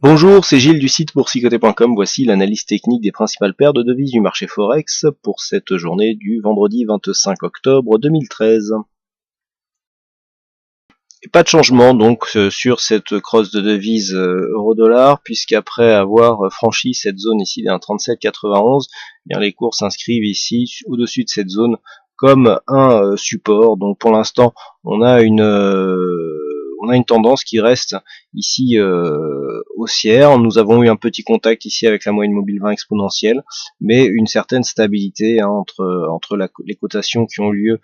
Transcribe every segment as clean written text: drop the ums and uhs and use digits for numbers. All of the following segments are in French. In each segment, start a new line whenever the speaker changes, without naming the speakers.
Bonjour, c'est Gilles du site boursicoté.com. Voici l'analyse technique des principales paires de devises du marché Forex pour cette journée du vendredi 25 octobre 2013. Et pas de changement donc sur cette crosse de devises euro-dollar, puisqu'après avoir franchi cette zone ici d'un 37,91, bien les cours s'inscrivent ici au-dessus de cette zone comme un support. Donc pour l'instant on a une tendance qui reste ici haussière. Nous avons eu un petit contact ici avec la moyenne mobile 20 exponentielle, mais une certaine stabilité entre les cotations qui ont lieu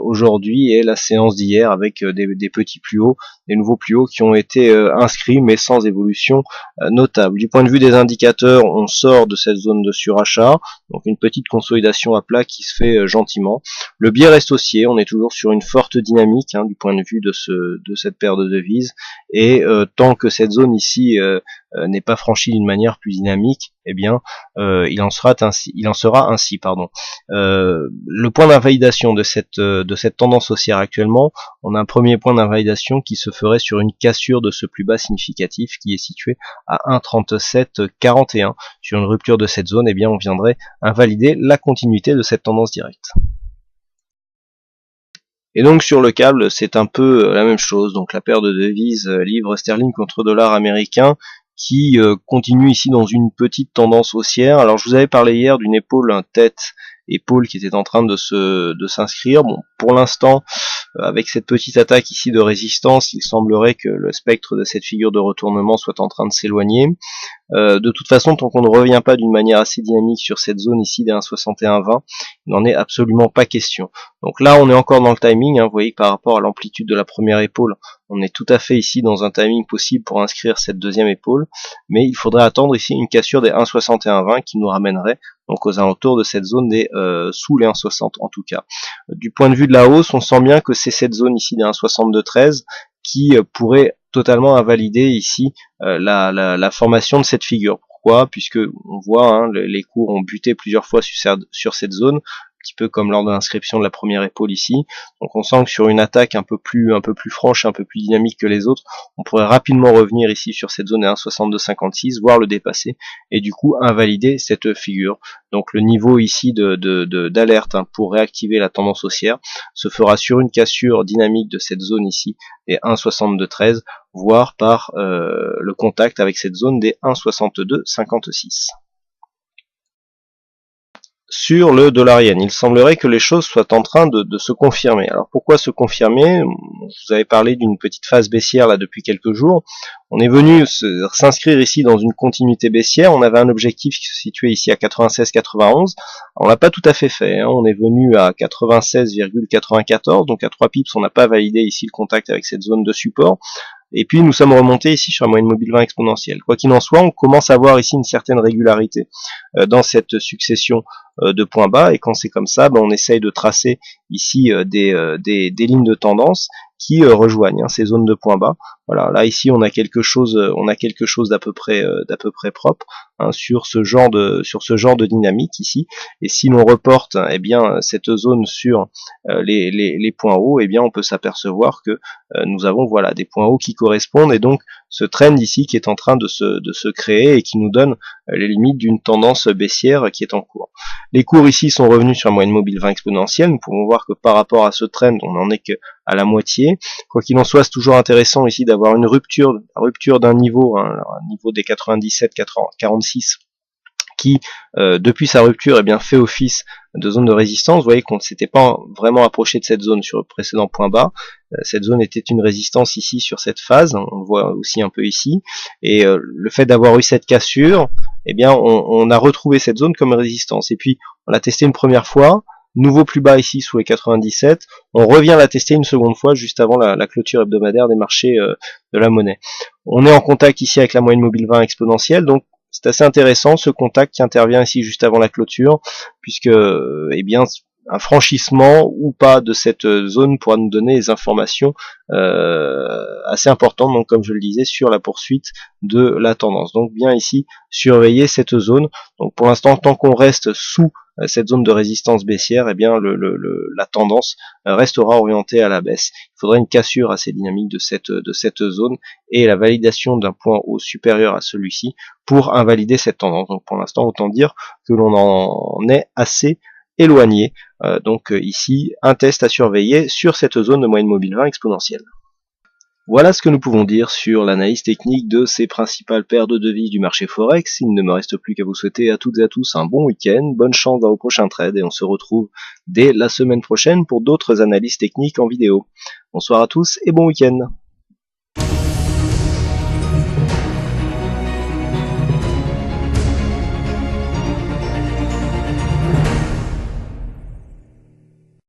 aujourd'hui et la séance d'hier, avec des petits plus hauts, des nouveaux plus hauts qui ont été inscrits, mais sans évolution notable. Du point de vue des indicateurs, on sort de cette zone de surachat, donc une petite consolidation à plat qui se fait gentiment. Le biais reste haussier, on est toujours sur une forte dynamique du point de vue de cette paire de devises, et tant que cette zone ici n'est pas franchie d'une manière plus dynamique, eh bien il en sera ainsi. Le point d'invalidation de cette tendance haussière actuellement, on a un premier point d'invalidation qui se ferait sur une cassure de ce plus bas significatif qui est situé à 1,3741. Sur une rupture de cette zone, eh bien on viendrait invalider la continuité de cette tendance directe. Et donc sur le câble, c'est un peu la même chose. Donc la paire de devises livre sterling contre dollar américain qui continue ici dans une petite tendance haussière. Alors je vous avais parlé hier d'une épaule tête-épaule qui était en train de s'inscrire. Bon, pour l'instant, avec cette petite attaque ici de résistance, il semblerait que le spectre de cette figure de retournement soit en train de s'éloigner. De toute façon, tant qu'on ne revient pas d'une manière assez dynamique sur cette zone ici des 1,6120, il n'en est absolument pas question. Donc là, on est encore dans le timing. Vous voyez que par rapport à l'amplitude de la première épaule, on est tout à fait ici dans un timing possible pour inscrire cette deuxième épaule, mais il faudrait attendre ici une cassure des 1,6120 qui nous ramènerait donc aux alentours de cette zone des sous les 1,60 en tout cas. Du point de vue de la hausse, on sent bien que c'est cette zone ici des 1,6213 qui pourrait totalement invalider ici la formation de cette figure. Pourquoi? Puisque on voit les cours ont buté plusieurs fois sur cette zone, un petit peu comme lors de l'inscription de la première épaule ici. Donc on sent que sur une attaque un peu plus franche, un peu plus dynamique que les autres, on pourrait rapidement revenir ici sur cette zone des 1,6256, voire le dépasser, et du coup invalider cette figure. Donc le niveau ici d'alerte pour réactiver la tendance haussière se fera sur une cassure dynamique de cette zone ici des 1,6213, voire par le contact avec cette zone des 1,6256. Sur le dollar yen, il semblerait que les choses soient en train de se confirmer. Alors pourquoi se confirmer? Je vous avais parlé d'une petite phase baissière là depuis quelques jours. On est venu s'inscrire ici dans une continuité baissière. On avait un objectif qui se situait ici à 96,91. On l'a pas tout à fait fait. On est venu à 96,94, donc à 3 pips. On n'a pas validé ici le contact avec cette zone de support. Et puis nous sommes remontés ici sur la moyenne mobile 20 exponentielle. Quoi qu'il en soit, on commence à voir ici une certaine régularité dans cette succession de points bas, et quand c'est comme ça, on essaye de tracer ici des lignes de tendance qui rejoignent ces zones de points bas. Voilà, là ici on a quelque chose d'à peu près propre sur ce genre de dynamique ici. Et si l'on reporte cette zone sur les points hauts, on peut s'apercevoir que nous avons des points hauts qui correspondent, et donc ce trend ici qui est en train de se créer et qui nous donne les limites d'une tendance baissière qui est en cours. Les cours ici sont revenus sur la moyenne mobile 20 exponentielle. Nous pouvons voir que par rapport à ce trend, on n'en est que à la moitié. Quoi qu'il en soit, c'est toujours intéressant ici d'avoir une rupture d'un niveau, un niveau des 97-46 qui, depuis sa rupture, fait office de zone de résistance. Vous voyez qu'on ne s'était pas vraiment approché de cette zone sur le précédent point bas. Cette zone était une résistance ici sur cette phase, on le voit aussi un peu ici, et le fait d'avoir eu cette cassure, on a retrouvé cette zone comme résistance, et puis on l'a testé une première fois, nouveau plus bas ici sous les 97, on revient la tester une seconde fois juste avant la clôture hebdomadaire des marchés de la monnaie. On est en contact ici avec la moyenne mobile 20 exponentielle, donc c'est assez intéressant ce contact qui intervient ici juste avant la clôture, puisque un franchissement ou pas de cette zone pourra nous donner des informations assez importantes, donc comme je le disais, sur la poursuite de la tendance. Donc bien ici surveiller cette zone. Donc pour l'instant, tant qu'on reste sous cette zone de résistance baissière, eh bien la tendance restera orientée à la baisse. Il faudrait une cassure assez dynamique de cette zone et la validation d'un point haut supérieur à celui-ci pour invalider cette tendance. Donc pour l'instant, autant dire que l'on en est assez éloigné. Donc ici, un test à surveiller sur cette zone de moyenne mobile 20 exponentielle. Voilà ce que nous pouvons dire sur l'analyse technique de ces principales paires de devises du marché Forex. Il ne me reste plus qu'à vous souhaiter à toutes et à tous un bon week-end, bonne chance dans vos prochains trades et on se retrouve dès la semaine prochaine pour d'autres analyses techniques en vidéo. Bonsoir à tous et bon week-end.